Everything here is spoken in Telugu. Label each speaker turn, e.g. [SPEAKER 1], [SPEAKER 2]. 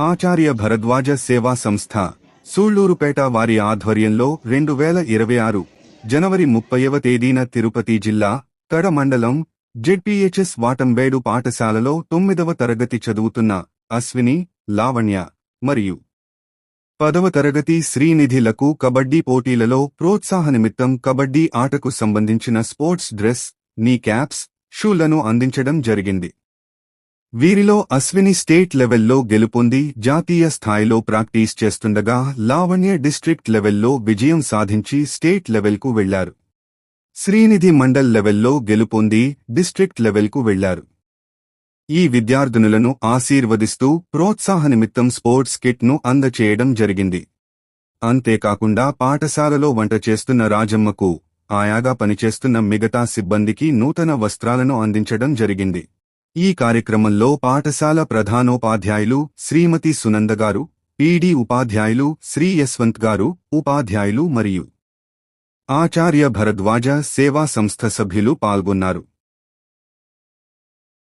[SPEAKER 1] ఆచార్య భరద్వాజ సేవా సంస్థ సూళ్లూరుపేట వారి ఆధ్వర్యంలో 2026 జనవరి 30వ తేదీన తిరుపతి జిల్లా తడ మండలం జెడ్పీహెచ్ఎస్ వాటంబేడు పాఠశాలలో 9వ తరగతి చదువుతున్న అశ్విని, లావణ్య మరియు 10వ తరగతి శ్రీనిధిలకు కబడ్డీ పోటీలలో ప్రోత్సాహనిమిత్తం కబడ్డీ ఆటకు సంబంధించిన స్పోర్ట్స్ డ్రెస్, నీ క్యాప్స్, షూలను అందించడం జరిగింది. వీరిలో అశ్విని స్టేట్ లెవెల్లో గెలుపొంది జాతీయ స్థాయిలో ప్రాక్టీస్ చేస్తుండగా లావణ్య డిస్ట్రిక్ట్ లెవెల్లో విజయం సాధించి స్టేట్ లెవెల్కు వెళ్లారు. శ్రీనిధి మండల్ లెవెల్లో గెలుపొంది డిస్ట్రిక్ట్ లెవెల్కు వెళ్లారు. ఈ విద్యార్థినులను ఆశీర్వదిస్తూ ప్రోత్సాహనిమిత్తం స్పోర్ట్స్ కిట్ను అందచేయడం జరిగింది. అంతేకాకుండా పాఠశాలలో వంట చేస్తున్న రాజమ్మకు, ఆయాగా పనిచేస్తున్న మిగతా సిబ్బందికి నూతన వస్త్రాలను అందించడం జరిగింది. ఈ కార్యక్రమంలో పాఠశాల ప్రధానోపాధ్యాయులు శ్రీమతి సునందగారు, పీడీ ఉపాధ్యాయులు శ్రీ యశ్వంత్ గారు, ఉపాధ్యాయులు మరియు ఆచార్య భరద్వాజ సేవా సంస్థ సభ్యులు పాల్గొన్నారు.